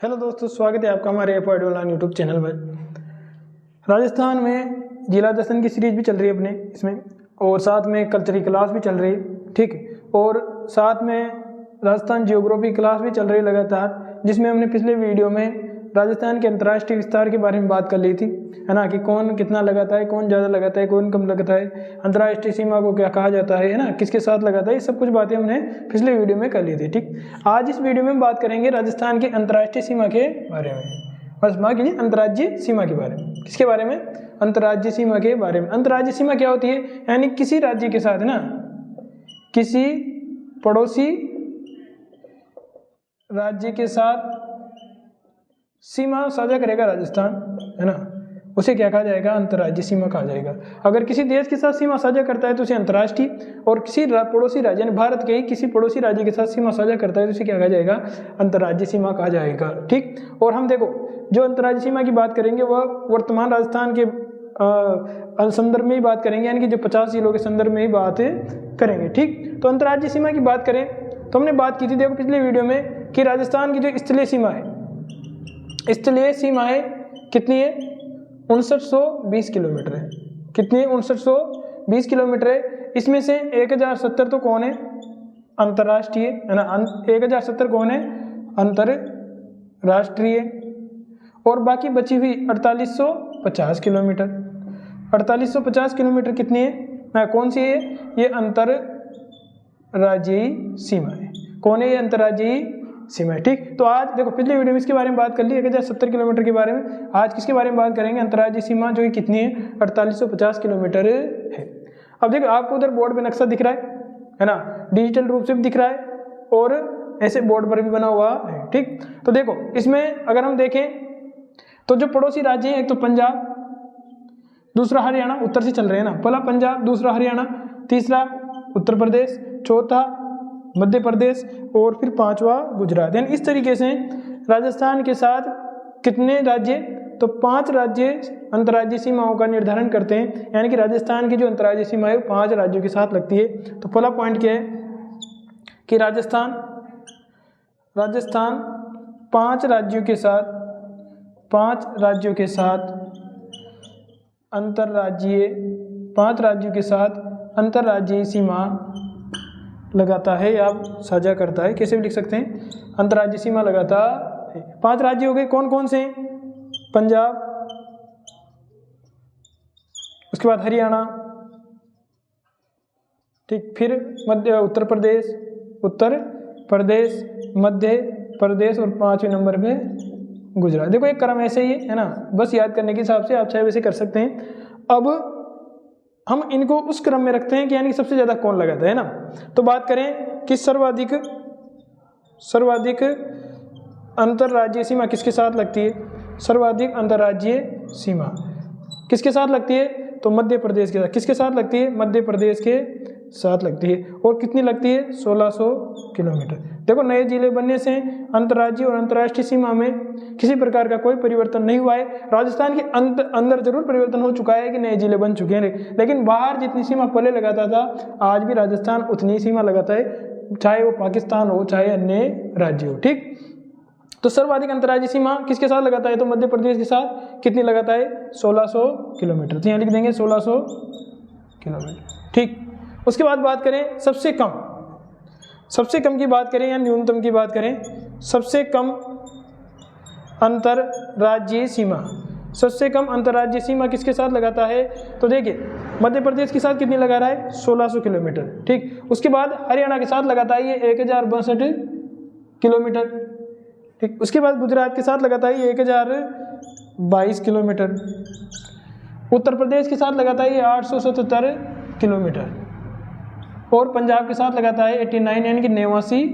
Hello दोस्तों, स्वागत है आपका हमारे एफ ऑनलाइन यूट्यूब चैनल में। राजस्थान में जिला दर्शन की सीरीज भी चल रही है अपने इसमें, और साथ में कल्चरल क्लास भी चल रही है, ठीक है। और साथ में राजस्थान जियोग्राफी क्लास भी चल रही है लगातार, जिसमें हमने पिछले वीडियो में राजस्थान के अंतर्राष्ट्रीय विस्तार के बारे में बात कर ली थी, है ना, कि कौन कितना लगाता है, कौन ज़्यादा लगाता है, कौन कम लगाता है, अंतर्राष्ट्रीय सीमा को क्या कहा जाता है ना, किसके साथ लगाता है, ये सब कुछ बातें हमने पिछले वीडियो में कर ली थी, ठीक। आज इस वीडियो में बात करेंगे राजस्थान की अंतर्राष्ट्रीय सीमा के बारे में, बस माँ कीजिए अंतर्राज्यीय सीमा के बारे में। किसके बारे में? अंतर्राज्यीय सीमा के बारे में। अंतर्राज्यीय सीमा क्या होती है? यानी किसी राज्य के साथ, है ना, किसी पड़ोसी राज्य के साथ सीमा साझा करेगा राजस्थान, है ना, उसे क्या कहा जाएगा? अंतर्राज्यीय सीमा कहा जाएगा। अगर किसी देश के साथ सीमा साझा करता है तो उसे अंतर्राष्ट्रीय, और किसी पड़ोसी राज्य यानी भारत के ही किसी पड़ोसी राज्य के साथ सीमा साझा करता है तो उसे क्या कहा जाएगा? अंतर्राज्यीय सीमा कहा जाएगा, ठीक। और हम देखो, जो अंतर्राज्यीय सीमा की बात करेंगे वह वर्तमान राजस्थान के संदर्भ में ही बात करेंगे, यानी कि जो 50 जिलों के संदर्भ में ही बात करेंगे, ठीक। तो अंतर्राज्यीय सीमा की बात करें तो हमने बात की थी, देखो पिछले वीडियो में, कि राजस्थान की जो स्थलीय सीमा है, स्थलीय सीमाएं कितनी है? 5920 किलोमीटर है। कितनी है? 5920 किलोमीटर है। इसमें से 1070 तो कौन है? अंतर्राष्ट्रीय, है ना, 1070 कौन है? अंतर्राष्ट्रीय। और बाकी बची हुई 4850 किलोमीटर। 4850 किलोमीटर कितनी है? कौन सी है? ये अंतर्राज्यीय सीमा है। कौन है? ये अंतर्राज्यीय सीमा है, ठीक। तो आज देखो, पिछले वीडियो में इसके बारे में बात कर ली 1070 किलोमीटर के बारे में। आज किसके बारे में बात करेंगे? अंतर्राज्यीय सीमा, जो कि कितनी है? 4850 किलोमीटर है। अब देखो, आपको उधर बोर्ड पे नक्शा दिख रहा है ना, डिजिटल रूप से भी दिख रहा है और ऐसे बोर्ड पर भी बना हुआ है, ठीक। तो देखो, इसमें अगर हम देखें तो जो पड़ोसी राज्य हैं, एक तो पंजाब, दूसरा हरियाणा, उत्तर से चल रहे हैं ना, पहला पंजाब, दूसरा हरियाणा, तीसरा उत्तर प्रदेश, चौथा मध्य प्रदेश और फिर पांचवा गुजरात। यानी इस तरीके से राजस्थान के साथ कितने राज्य? तो 5 राज्य अंतर्राज्यीय सीमाओं का निर्धारण करते हैं, यानी कि राजस्थान की जो अंतर्राज्यीय सीमा है 5 राज्यों के साथ लगती है। तो पहला पॉइंट क्या है कि राजस्थान 5 राज्यों के साथ अंतर्राज्यीय सीमा लगाता है या साझा करता है, कैसे भी लिख सकते हैं, अंतर्राज्यीय सीमा लगाता है। 5 राज्य हो गए, कौन कौन से? पंजाब, उसके बाद हरियाणा, ठीक, फिर उत्तर प्रदेश, मध्य प्रदेश और 5वें नंबर पे गुजरात। देखो, एक क्रम ऐसे ही है ना, बस याद करने के हिसाब से आप चाहे वैसे कर सकते हैं। अब हम इनको उस क्रम में रखते हैं कि यानी सबसे ज्यादा कौन लगाता है ना। तो बात करें कि सर्वाधिक अंतर्राज्यीय सीमा किसके साथ लगती है? सर्वाधिक अंतर्राज्यीय सीमा किसके साथ लगती है? तो मध्य प्रदेश के साथ। किसके साथ लगती है? मध्य प्रदेश के साथ लगती है। और कितनी लगती है? 1600 किलोमीटर। देखो, नए जिले बनने से अंतर्राज्यीय और अंतर्राष्ट्रीय सीमा में किसी प्रकार का कोई परिवर्तन नहीं हुआ है। राजस्थान के अंदर जरूर परिवर्तन हो चुका है कि नए जिले बन चुके हैं, लेकिन बाहर जितनी सीमा पहले लगाता था, आज भी राजस्थान उतनी सीमा लगाता है, चाहे वो पाकिस्तान हो चाहे अन्य राज्य हो, ठीक। तो सर्वाधिक अंतर्राज्यीय सीमा किसके साथ लगाता है? तो मध्य प्रदेश के साथ। कितनी लगाता है? 1600 किलोमीटर। तो यहाँ लिख देंगे 1600 किलोमीटर, ठीक। उसके बाद बात करें सबसे कम की बात करें या न्यूनतम की बात करें, सबसे कम अंतर्राज्यीय सीमा किसके साथ लगाता है? तो देखिए, मध्य प्रदेश के साथ कितनी लगा रहा है? 1600 किलोमीटर, ठीक। उसके बाद हरियाणा के साथ लगाता है ये 1062 किलोमीटर, ठीक। उसके बाद गुजरात के साथ लगाता है ये 1022 किलोमीटर। उत्तर प्रदेश के साथ लगाता है ये 877 किलोमीटर। और पंजाब के साथ लगाता है 89 यानी कि 89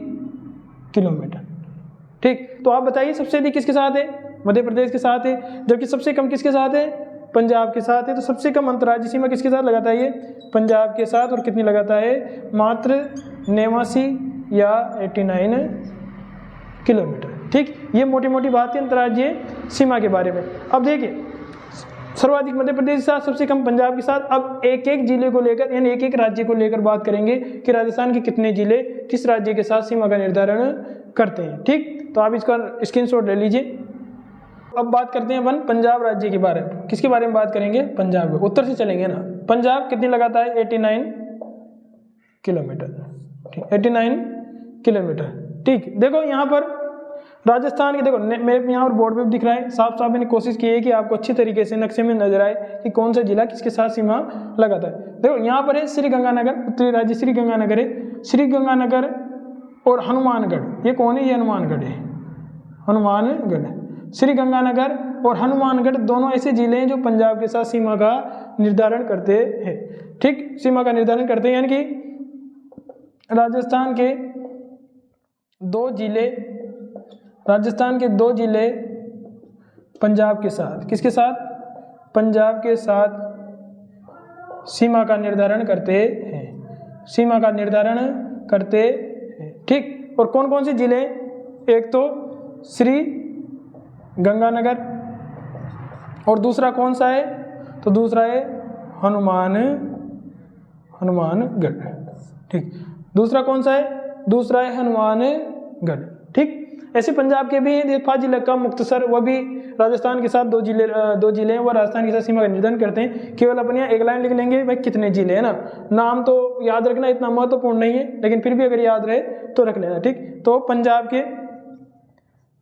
किलोमीटर, ठीक। तो आप बताइए, सबसे अधिक किसके साथ है? मध्य प्रदेश के साथ है, जबकि सबसे कम किसके साथ है? पंजाब के साथ है। तो सबसे कम अंतर्राज्यीय सीमा किसके साथ लगाता है? ये पंजाब के साथ। और कितनी लगाता है? मात्र 89 या 89 किलोमीटर, ठीक। ये मोटी मोटी बात है अंतर्राज्यीय सीमा के बारे में। अब देखिए, सर्वाधिक मध्य प्रदेश के साथ, सबसे कम पंजाब के साथ। अब एक एक जिले को लेकर यानी एक एक राज्य को लेकर बात करेंगे कि राजस्थान के कितने जिले किस राज्य के साथ सीमा का निर्धारण करते हैं। ठीक, तो आप इसका स्क्रीनशॉट ले लीजिए। अब बात करते हैं अपन पंजाब राज्य के बारे में। किसके बारे में बात करेंगे? पंजाब में। उत्तर से चलेंगे ना। पंजाब कितनी लगाता है? 89 किलोमीटर। ठीक, 89 किलोमीटर। ठीक, देखो यहाँ पर राजस्थान के, देखो मैप यहाँ पर बोर्ड पे भी दिख रहा है, साफ साफ मैंने कोशिश की है कि आपको अच्छी तरीके से नक्शे में नजर आए कि कौन सा जिला किसके साथ सीमा लगाता है। देखो यहाँ पर है श्री गंगानगर, उत्तरी राज्य श्री गंगानगर है। श्री गंगानगर और हनुमानगढ़, ये कौन है? ये हनुमानगढ़ है, हनुमानगढ़। श्री गंगानगर और हनुमानगढ़ दोनों ऐसे जिले हैं जो पंजाब के साथ सीमा का निर्धारण करते हैं। ठीक, सीमा का निर्धारण करते हैं, यानी कि राजस्थान के दो जिले पंजाब के साथ, किसके साथ? पंजाब के साथ सीमा का निर्धारण करते हैं, सीमा का निर्धारण करते हैं। ठीक, और कौन कौन से जिले? एक तो श्री गंगानगर, और दूसरा कौन सा है? तो दूसरा है हनुमानगढ़। ठीक, दूसरा कौन सा है? दूसरा है हनुमानगढ़। ठीक, ऐसे पंजाब के भी 5 जिले का मुख्तसर, वह भी राजस्थान के साथ दो जिले हैं, वह राजस्थान के साथ सीमा का निर्धारण करते हैं। केवल अपन यहाँ एक लाइन लिख लेंगे भाई कितने जिले हैं ना, नाम तो याद रखना इतना महत्वपूर्ण नहीं है, लेकिन फिर भी अगर याद रहे तो रख लेना। ठीक, तो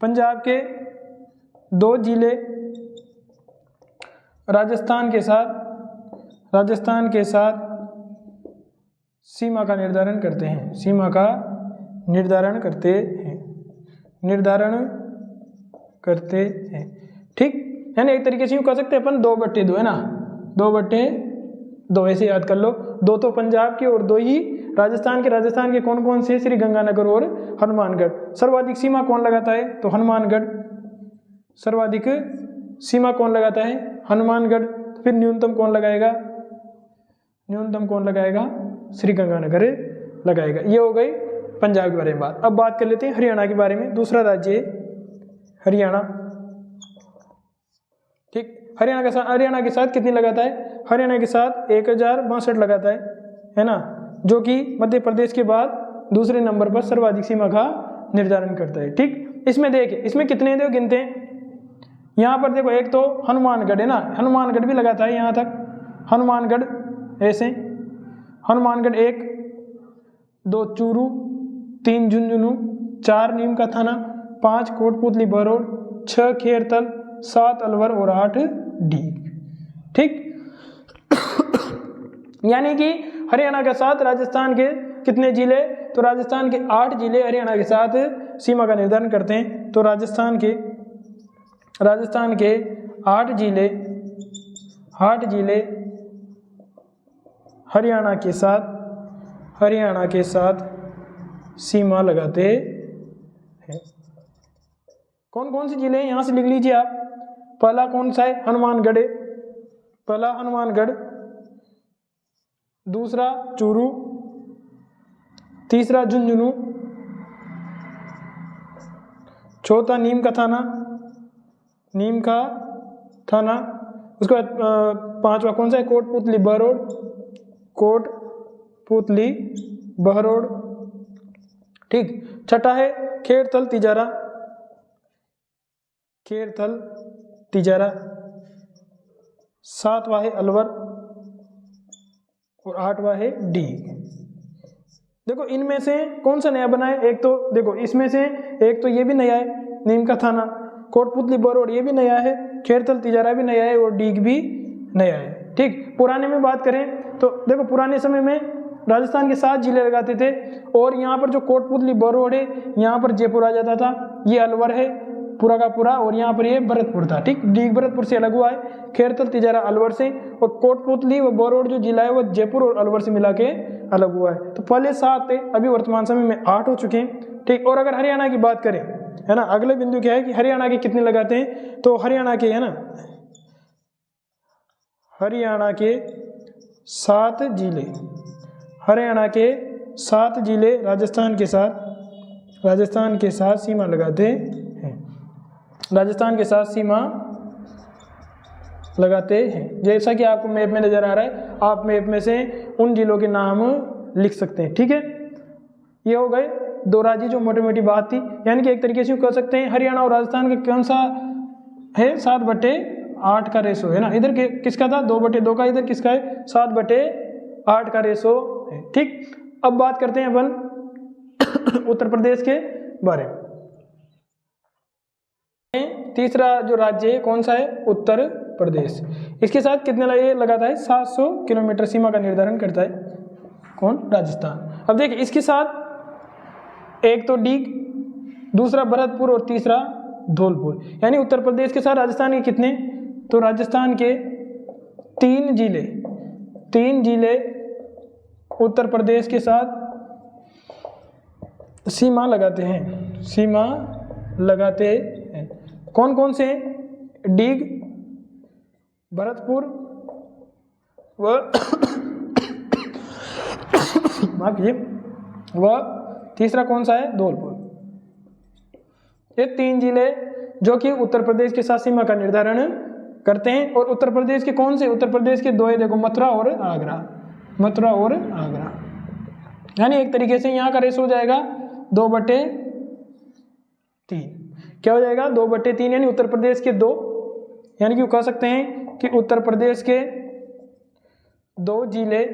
पंजाब के 2 जिले राजस्थान के साथ सीमा का निर्धारण करते हैं, सीमा का निर्धारण करते हैं। ठीक, यानी एक तरीके से यूँ कह सकते हैं अपन 2/2 है ना, 2/2 ऐसे याद कर लो। 2 तो पंजाब के और 2 ही राजस्थान के कौन कौन से? श्री गंगानगर और हनुमानगढ़। सर्वाधिक सीमा कौन लगाता है? तो हनुमानगढ़। सर्वाधिक सीमा कौन लगाता है? हनुमानगढ़। तो फिर न्यूनतम कौन लगाएगा? श्री गंगानगर लगाएगा। ये हो गई पंजाब के बारे में बात। अब बात कर लेते हैं हरियाणा के बारे में। दूसरा राज्य है हरियाणा। ठीक, हरियाणा के साथ कितनी लगाता है? हरियाणा के साथ 1062 लगाता है ना, जो कि मध्य प्रदेश के बाद दूसरे नंबर पर सर्वाधिक सीमा का निर्धारण करता है। ठीक, इसमें देखिए, इसमें कितने दो गिनते हैं। यहाँ पर देखो, एक तो हनुमानगढ़ है ना, हनुमानगढ़ भी लगाता है यहाँ तक। हनुमानगढ़ ऐसे, हनुमानगढ़ 1, 2 चूरू, 3 झुंझुनू, 4 नीम का थाना, 5 कोटपुतली बहरोड, 6 खेरतल, 7 अलवर और 8 डीग। ठीक, यानी कि हरियाणा के साथ राजस्थान के कितने जिले? तो राजस्थान के 8 जिले हरियाणा के साथ सीमा का निर्धारण करते हैं। तो राजस्थान के 8 जिले हरियाणा के साथ सीमा लगाते हैं। कौन कौन से जिले हैं यहाँ से लिख लीजिए आप। पहला कौन सा है? हनुमानगढ़ है, पहला हनुमानगढ़, दूसरा चूरू, तीसरा झुंझुनू, चौथा नीम का थाना, उसके बाद 5वां कौन सा है? कोटपुतली बहरोड। ठीक, छठा है खेरतल तिजारा, 7वां है अलवर और 8वां है डीग। देखो, इनमें से कौन सा नया बना है? एक तो देखो, इसमें से एक तो ये भी नया है, नीम का थाना, कोटपुतली बहरोड ये भी नया है, खेरतल तिजारा भी नया है और डीग भी नया है। ठीक, पुराने में बात करें तो देखो, पुराने समय में राजस्थान के 7 जिले लगाते थे, और यहाँ पर जो कोटपुतली बहरोड है यहाँ पर जयपुर आ जाता था, ये अलवर है पूरा का पूरा, और यहाँ पर ये भरतपुर था। ठीक, डीग भरतपुर से अलग हुआ है, खेरतल तिजारा अलवर से, और कोटपुतली व बहरोड जो जिला है वो जयपुर और अलवर से मिला के अलग हुआ है। तो पहले 7 थे, अभी वर्तमान समय में 8 हो चुके हैं। ठीक, और अगर हरियाणा की बात करें, है ना, अगले बिंदु क्या है कि हरियाणा के कितने लगाते हैं? तो हरियाणा के, है ना, हरियाणा के 7 जिले राजस्थान के साथ सीमा लगाते हैं, राजस्थान के साथ सीमा लगाते हैं। जैसा कि आपको मैप में नजर आ रहा है, आप मैप में से उन जिलों के नाम लिख सकते हैं। ठीक है, ये हो गए दो राज्य जो मोटी मोटी बात थी, यानी कि एक तरीके से कह सकते हैं हरियाणा और राजस्थान का कौन सा है 7/8 का रेशो है ना, इधर किसका था 2/2 का, इधर किसका है 7/8 का रेशो है। ठीक, अब बात करते हैं अपन उत्तर प्रदेश के बारे में। तीसरा जो राज्य है कौन सा है, उत्तर प्रदेश। इसके साथ कितने लगाता है 700 किलोमीटर सीमा का निर्धारण करता है, कौन, राजस्थान। अब देखिए इसके साथ एक तो डीग, दूसरा भरतपुर और तीसरा धौलपुर, यानी उत्तर प्रदेश के साथ राजस्थान के कितने, तो राजस्थान के 3 जिले उत्तर प्रदेश के साथ सीमा लगाते हैं। कौन कौन से, डीग, भरतपुर व तीसरा कौन सा है, धौलपुर। ये 3 जिले जो कि उत्तर प्रदेश के साथ सीमा का निर्धारण करते हैं। और उत्तर प्रदेश के कौन से, उत्तर प्रदेश के 2 है, देखो मथुरा और आगरा, यानी एक तरीके से यहाँ का रेशो हो जाएगा 2/3। क्या हो जाएगा 2/3, यानी उत्तर प्रदेश के 2, यानी कि कह सकते हैं कि उत्तर प्रदेश के 2 जिले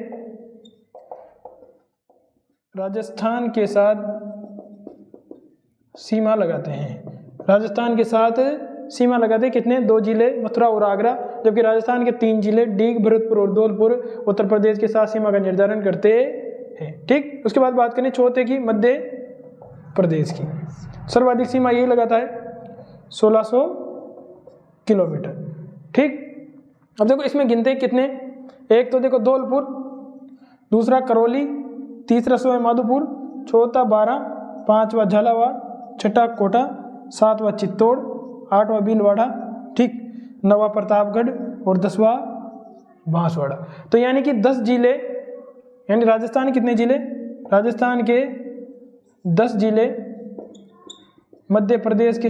राजस्थान के साथ सीमा लगाते हैं। राजस्थान के साथ सीमा लगाते हैं कितने, 2 जिले मथुरा और आगरा, जबकि राजस्थान के 3 जिले डीग, भरतपुर और धौलपुर उत्तर प्रदेश के साथ सीमा का निर्धारण करते हैं। ठीक, उसके बाद बात करें चौथे की, मध्य प्रदेश की। सर्वाधिक सीमा यही लगाता है 1600 किलोमीटर। ठीक, अब देखो इसमें गिनते कितने, एक तो देखो धौलपुर, दूसरा करौली, तीसरा सवाई माधोपुर, चौथा बारां, पांचवा झालावाड़, छठा कोटा, सातवां चित्तौड़, आठवां भीलवाड़ा, ठीक, नवा प्रतापगढ़ और 10वां बांसवाड़ा। तो यानी कि 10 जिले, यानी राजस्थान के कितने जिले, राजस्थान के 10 जिले मध्य प्रदेश के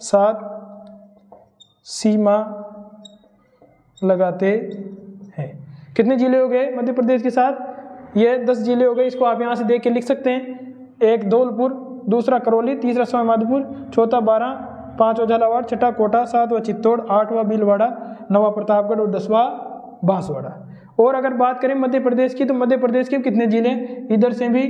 साथ सीमा लगाते हैं। कितने जिले हो गए मध्य प्रदेश के साथ, ये 10 जिले हो गए। इसको आप यहाँ से देख के लिख सकते हैं, एक धौलपुर, दूसरा करौली, तीसरा सवाई माधोपुर, चौथा बारां, पांचवा झालावाड़, छठा कोटा, सातवां चित्तौड़, आठवां भीलवाड़ा, नवा प्रतापगढ़ और 10वां बांसवाड़ा। और अगर बात करें मध्य प्रदेश की, तो मध्य प्रदेश के कितने जिले, इधर से भी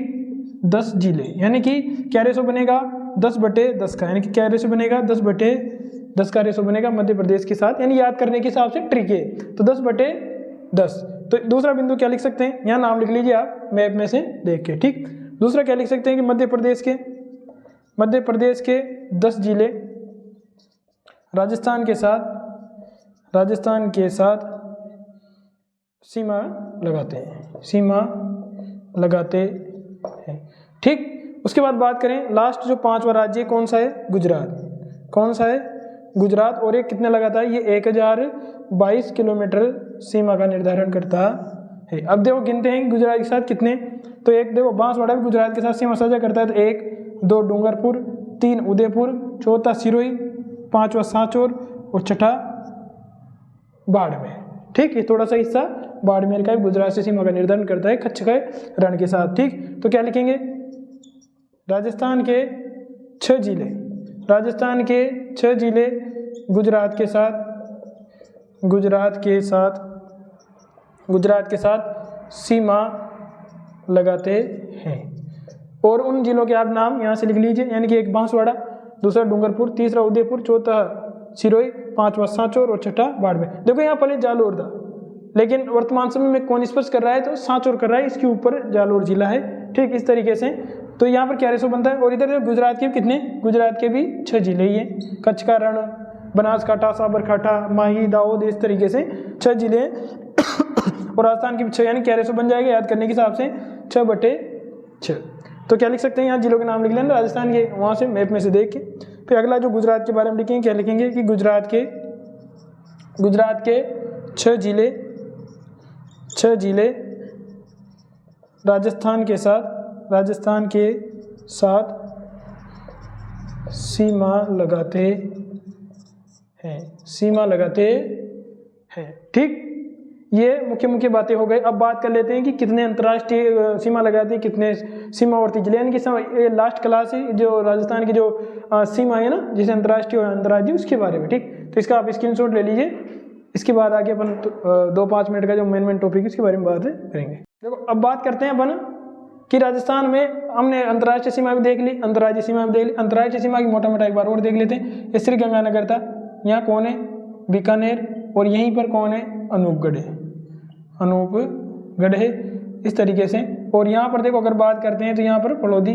10 जिले, यानी कि क्या रेशो बनेगा 10/10 का, यानी कि क्या रेशो बनेगा 10/10 का रेशो बनेगा मध्य प्रदेश के साथ। यानी याद करने के हिसाब से ट्रिक है, तो 10/10। तो दूसरा बिंदु क्या लिख सकते हैं, यहाँ नाम लिख लीजिए आप मैप में से देख के। ठीक, दूसरा क्या लिख सकते हैं कि मध्य प्रदेश के 10 जिले राजस्थान के साथ सीमा लगाते हैं। ठीक, उसके बाद बात करें लास्ट जो 5वां राज्य कौन सा है, गुजरात। और ये कितने लगाता है, ये 1022 किलोमीटर सीमा का निर्धारण करता है। अब देखो गिनते हैं गुजरात के साथ कितने, तो एक देखो बांसवाड़ा भी गुजरात के साथ सीमा साझा करता है, तो 1, 2 डूंगरपुर, 3 उदयपुर, चौथा सिरोही, पांचवा सांचौर और छठा बाड़मेर। ठीक, ये थोड़ा सा हिस्सा बाड़मेर का गुजरात से सीमा का निर्धारण करता है कच्छ के रण के साथ। ठीक, तो क्या लिखेंगे, राजस्थान के 6 जिले गुजरात के साथ सीमा लगाते हैं। और उन जिलों के आप नाम यहाँ से लिख लीजिए, यानी कि एक बांसवाड़ा, दूसरा डूंगरपुर, तीसरा उदयपुर, चौथा सिरोही, पांचवा सांचौर और छठा बाड़मेर। देखो यहाँ पहले जालोर था, लेकिन वर्तमान समय में कौन स्पर्श कर रहा है, तो सांचौर कर रहा है, इसके ऊपर जालोर जिला है। ठीक, इस तरीके से तो यहाँ पर क्या रेशो बनता है। और इधर गुजरात के कितने, गुजरात के भी 6 जिले ही हैं, कच्छ का रण, बनासकांठा, साबरकांठा, माही, दाऊद, इस तरीके से 6 जिले और राजस्थान के भी 6, यानी क्या रेशो बन जाएगा याद करने के हिसाब से 6/6। तो क्या लिख सकते हैं, यहाँ जिलों के नाम लिख लेना राजस्थान के, वहाँ से मैप में से देख के। फिर अगला जो गुजरात के बारे में लिखेंगे, क्या लिखेंगे कि गुजरात के 6 जिले राजस्थान के साथ सीमा लगाते हैं। ठीक, ये मुख्य मुख्य बातें हो गई। अब बात कर लेते हैं कि कितने अंतर्राष्ट्रीय सीमा लगाते हैं, कितने सीमावर्ती जिले, यानी कि ये लास्ट क्लास है जो राजस्थान की जो सीमा है ना, जैसे अंतर्राष्ट्रीय और अंतर्राज्यीय, उसके बारे में। ठीक, तो इसका आप स्क्रीनशॉट ले लीजिए। इसके बाद आगे अपन 2-5 मिनट का जो मेन टॉपिक है उसके बारे में बात करेंगे। देखो अब बात करते हैं अपन कि राजस्थान में हमने अंतर्राष्ट्रीय सीमा भी देख ली, अंतर्राज्यीय सीमा भी देख ली। अंतर्राष्ट्रीय सीमा की मोटा मोटा एक बार और देख लेते हैं। ये श्रीगंगानगर था, यहाँ कौन है, बीकानेर, और यहीं पर कौन है, अनूपगढ़ है, अनूपगढ़ है, इस तरीके से। और यहाँ पर देखो अगर बात करते हैं तो यहाँ पर फलोदी,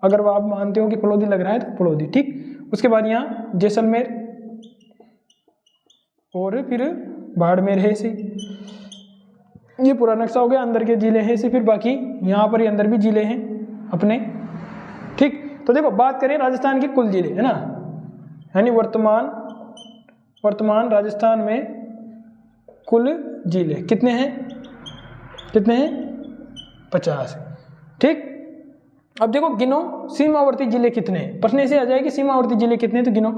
अगर आप मानते हो कि फलोदी लग रहा है तो फलोदी। ठीक, उसके बाद यहाँ जैसलमेर और फिर बाड़मेर है से, ये पूरा नक्शा हो गया। अंदर के जिले हैं से, फिर बाकी यहाँ पर ही अंदर भी जिले हैं अपने। ठीक, तो देखो बात करें राजस्थान के कुल जिले, है ना, यानी वर्तमान राजस्थान में कुल जिले कितने हैं, 50। ठीक, अब देखो गिनो सीमावर्ती जिले कितने हैं। प्रश्न ऐसे आ जाए कि सीमावर्ती जिले कितने हैं, तो गिनो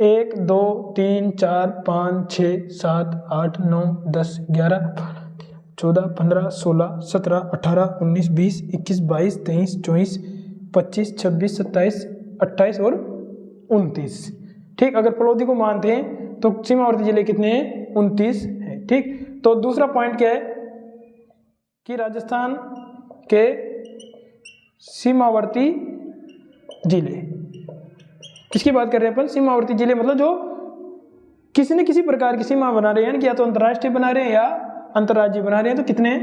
1 2 3 4 5 6 7 8 9 10 11 14 15 16 17 18 19 20 21 22 23 24 25 26 27 28 और 29। ठीक, अगर फलोदी को मानते हैं तो सीमावर्ती जिले कितने हैं, 29 हैं। ठीक, तो दूसरा पॉइंट क्या है कि राजस्थान के सीमावर्ती जिले, किसकी बात कर रहे हैं अपन, सीमावर्ती जिले, मतलब जो किसी न किसी प्रकार की सीमा बना रहे हैं, यानी कि या तो अंतर्राष्ट्रीय बना रहे हैं या अंतर्राज्यीय बना रहे हैं, तो कितने हैं,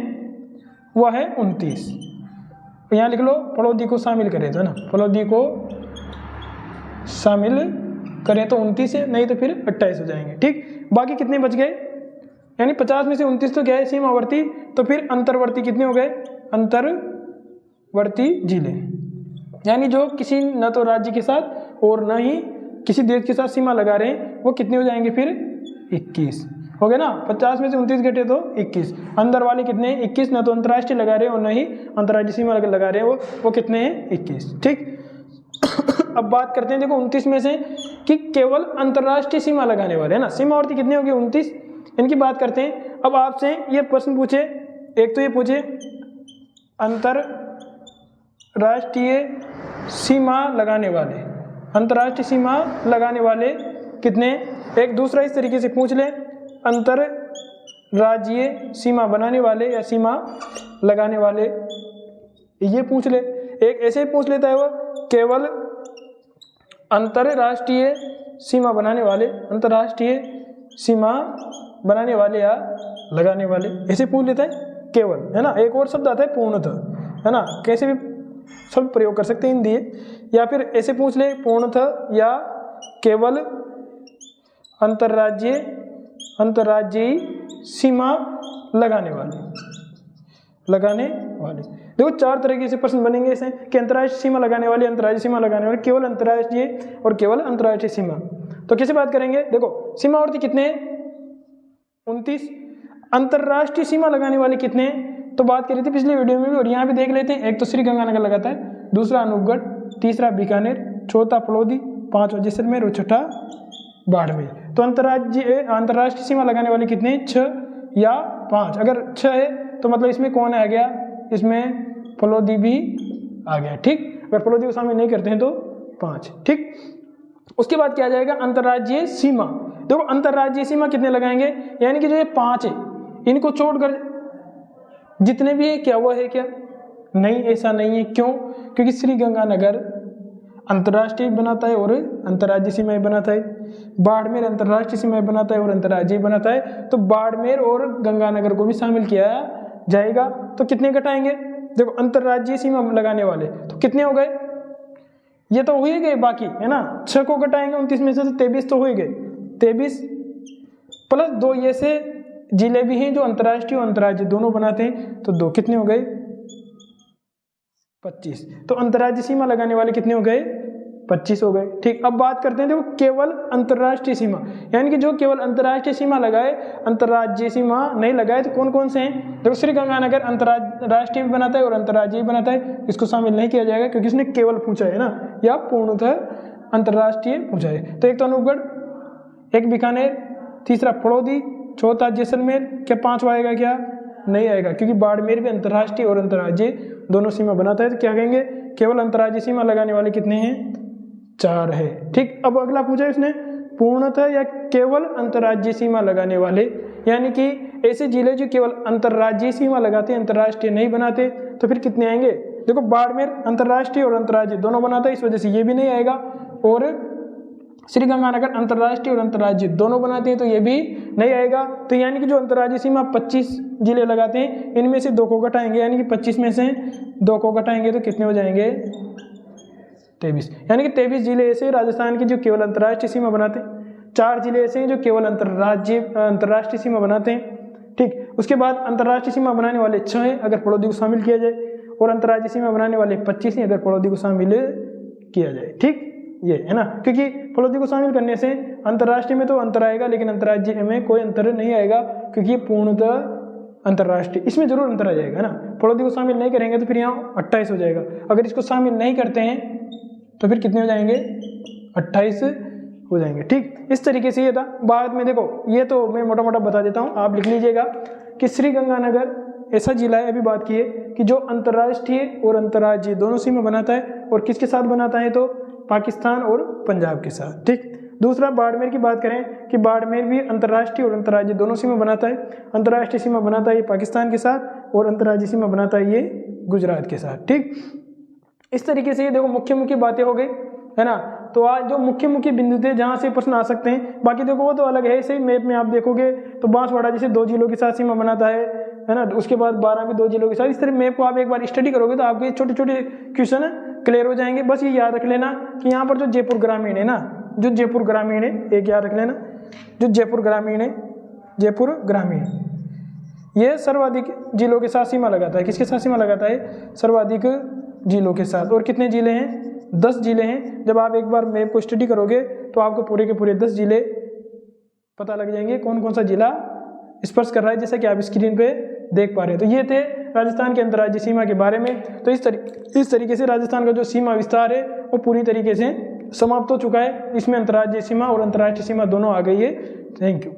वह है 29। यहाँ लिख लो, फलोदी को शामिल करें तो, है ना, फलोदी को शामिल करें तो 29 है, नहीं तो फिर 28 हो जाएंगे। ठीक, बाकी कितने बच गए, यानी 50 में से 29 तो क्या है, सीमावर्ती। तो फिर अंतर्वर्ती कितने हो गए, अंतर्वर्ती जिले, यानी जो किसी न तो राज्य के साथ और न ही किसी देश के साथ सीमा लगा रहे हैं, वो कितने हो जाएंगे, फिर 21 हो गए ना। 50 में से 29 घटे तो 21। अंदर वाले कितने हैं, 21, न तो अंतर्राष्ट्रीय लगा रहे हैं और न ही अंतर्राज्यीय सीमा लगा रहे हैं, वो कितने हैं, 21। ठीक, अब बात करते हैं, देखो 29 में से कि केवल अंतर्राष्ट्रीय सीमा लगाने वाले, है ना, सीमावर्ती कितने हो गए, 29, इनकी बात करते हैं। अब आपसे ये प्रश्न पूछे, एक तो ये पूछे अंतर्राष्ट्रीय सीमा लगाने वाले, अंतर्राष्ट्रीय सीमा लगाने वाले कितने, एक दूसरा इस तरीके से पूछ ले, अंतर्राज्यीय सीमा बनाने वाले या सीमा लगाने वाले, ये पूछ ले। एक ऐसे ही पूछ लेता है वह केवल अंतर्राष्ट्रीय सीमा बनाने वाले, अंतर्राष्ट्रीय सीमा बनाने वाले या लगाने वाले, ऐसे पूछ लेता है केवल, है ना। एक और शब्द आता है पूर्णतः, है ना, कैसे भी शब्द प्रयोग कर सकते हैं हिंदी, या फिर ऐसे पूछ ले पूर्णतः या केवल अंतर्राज्यीय सीमा लगाने वाले। देखो 4 तरीके से प्रश्न बनेंगे ऐसे कि अंतर्राष्ट्रीय सीमा लगाने वाले, अंतर्राज्यीय सीमा लगाने वाले, केवल अंतर्राष्ट्रीय और केवल अंतर्राष्ट्रीय सीमा। तो कैसे बात करेंगे, देखो सीमावर्ती कितने हैं, 29। अंतर्राष्ट्रीय सीमा लगाने वाले कितने हैं, तो बात करी थी पिछले वीडियो में भी, और यहाँ भी देख लेते हैं। एक तो श्रीगंगानगर लगाता है, दूसरा अनूपगढ़, तीसरा बीकानेर, चौथा फलोदी, 5वां जैसलमेर और छठा बाड़मेर। तो अंतर्राष्ट्रीय सीमा लगाने वाले कितने हैं, 6 या 5। अगर 6 है तो मतलब इसमें कौन आ गया, इसमें फलोदी भी आ गया। ठीक, अगर फलोदी को शामिल नहीं करते हैं तो 5। ठीक, उसके बाद क्या आ जाएगा, अंतर्राज्यीय सीमा। देखो अंतर्राज्यीय सीमा कितने लगाएंगे, यानी कि जो ये 5 है इनको छोड़कर जितने भी है, क्या वह है क्या, नहीं, ऐसा नहीं है। क्यों, क्योंकि श्रीगंगानगर अंतर्राष्ट्रीय बनाता है और अंतर्राज्यीय सीमाएं बनाता है, बाड़मेर अंतर्राष्ट्रीय सीमाएं बनाता है और अंतर्राज्यीय बनाता है। तो बाड़मेर और गंगानगर को भी शामिल किया जाएगा। तो कितने घटाएंगे, देखो अंतर्राज्यीय सीमा लगाने वाले तो कितने हो गए, ये तो हो ही गए बाकी, है ना। 6 को घटाएंगे 29 में से तो 23 तो हो ही गए, 23 प्लस 2 ये से जिले भी हैं जो अंतर्राष्ट्रीय और अंतर्राज्यीय दोनों बनाते हैं, तो 2 कितने हो गए, 25। तो अंतर्राज्यीय सीमा लगाने वाले कितने हो गए, 25 हो गए। ठीक, अब बात करते हैं देखो केवल अंतर्राष्ट्रीय सीमा, यानी कि जो केवल अंतर्राष्ट्रीय सीमा लगाए, अंतर्राज्यीय सीमा नहीं लगाए, तो कौन कौन से हैं। देखो श्रीगंगानगर अंतर्राष्ट्रीय भी बनाता है और अंतर्राज्यीय भी बनाता है, इसको शामिल नहीं किया जाएगा क्योंकि इसने केवल पूछा है ना, या पूर्णतः अंतर्राष्ट्रीय पूछा है। तो एक तो अनूपगढ़, एक बीकानेर, तीसरा फलोदी, चौथा जैसलमेर, क्या पांचवा आएगा? क्या नहीं आएगा, क्योंकि बाड़मेर भी अंतर्राष्ट्रीय और अंतर्राज्यीय दोनों सीमा बनाता है। तो क्या कहेंगे? केवल अंतर्राज्यीय सीमा लगाने वाले कितने हैं? 4 है। ठीक, अब अगला पूछा इसने पूर्णतः या केवल अंतर्राज्यीय सीमा लगाने वाले, यानी कि ऐसे जिले जो केवल अंतर्राज्यीय सीमा लगाते हैं, अंतर्राष्ट्रीय नहीं बनाते, तो फिर कितने आएंगे? देखो बाड़मेर अंतर्राष्ट्रीय और अंतर्राज्यीय दोनों बनाता है, इस वजह से ये भी नहीं आएगा। और श्रीगंगानगर अंतर्राष्ट्रीय और अंतर्राज्यीय दोनों बनाते हैं, तो ये भी नहीं आएगा। तो यानी कि जो अंतर्राज्यीय सीमा 25 जिले लगाते हैं, इनमें से 2 को घटाएंगे, यानी कि 25 में से 2 को घटाएंगे तो कितने हो जाएंगे? 23। यानी कि 23 जिले ऐसे राजस्थान के जो केवल अंतर्राष्ट्रीय सीमा बनाते हैं, 4 जिले ऐसे हैं जो केवल अंतर्राष्ट्रीय सीमा बनाते हैं। ठीक, उसके बाद अंतर्राष्ट्रीय सीमा बनाने वाले 6 हैं अगर पड़ोदी को शामिल किया जाए, और अंतर्राज्यीय सीमा बनाने वाले 25 हैं अगर पड़ोदी को शामिल किया जाए। ठीक, ये है ना, क्योंकि पड़ोदी को शामिल करने से अंतर्राष्ट्रीय में तो अंतर आएगा, लेकिन अंतर्राज्यीय में कोई अंतर नहीं आएगा, क्योंकि ये पूर्णतः अंतर्राष्ट्रीय, इसमें जरूर अंतर आ जाएगा ना। पड़ोदी को शामिल नहीं करेंगे तो फिर यहाँ 28 हो जाएगा। अगर इसको शामिल नहीं करते हैं तो फिर कितने हो जाएंगे? 28 हो जाएंगे। ठीक, इस तरीके से ये था। बाद में देखो, ये तो मैं मोटा मोटा बता देता हूँ, आप लिख लीजिएगा कि श्रीगंगानगर ऐसा जिला है, अभी बात की है, कि जो अंतर्राष्ट्रीय और अंतर्राज्यीय दोनों सीमा बनाता है, और किसके साथ बनाता है? तो पाकिस्तान और पंजाब के साथ। ठीक, दूसरा बाड़मेर की बात करें कि बाड़मेर भी अंतर्राष्ट्रीय और अंतर्राज्यीय दोनों सीमा बनाता है। अंतर्राष्ट्रीय सीमा बनाता है ये पाकिस्तान के साथ, और अंतर्राज्यीय सीमा बनाता है ये गुजरात के साथ। ठीक, इस तरीके से ये देखो मुख्य बातें हो गई, है ना। तो आज जो मुख्य बिंदु थे जहाँ से प्रश्न आ सकते हैं, बाकी देखो वो तो अलग है। ऐसे ही मैप में आप देखोगे तो बांसवाड़ा जैसे 2 जिलों के साथ सीमा बनाता है ना। उसके बाद 12 भी 2 जिलों के साथ। इस तरह मैप को आप एक बार स्टडी करोगे तो आपके छोटे छोटे क्वेश्चन क्लियर हो जाएंगे। बस ये याद रख लेना कि यहाँ पर जो जयपुर ग्रामीण है ना, जो जयपुर ग्रामीण है, एक याद रख लेना, जो जयपुर ग्रामीण है, जयपुर ग्रामीण ये सर्वाधिक जिलों के साथ सीमा लगाता है। किसके साथ सीमा लगाता है? सर्वाधिक जिलों के साथ। और कितने जिले हैं? 10 जिले हैं। जब आप एक बार मैप को स्टडी करोगे तो आपको पूरे के पूरे 10 जिले पता लग जाएंगे, कौन कौन सा जिला स्पर्श कर रहा है, जैसा कि आप स्क्रीन पे देख पा रहे हैं। तो ये थे राजस्थान के अंतर्राज्यीय सीमा के बारे में। तो इस तरीके से राजस्थान का जो सीमा विस्तार है वो पूरी तरीके से समाप्त हो चुका है। इसमें अंतर्राज्यीय सीमा और अंतर्राष्ट्रीय सीमा दोनों आ गई है। Thank you.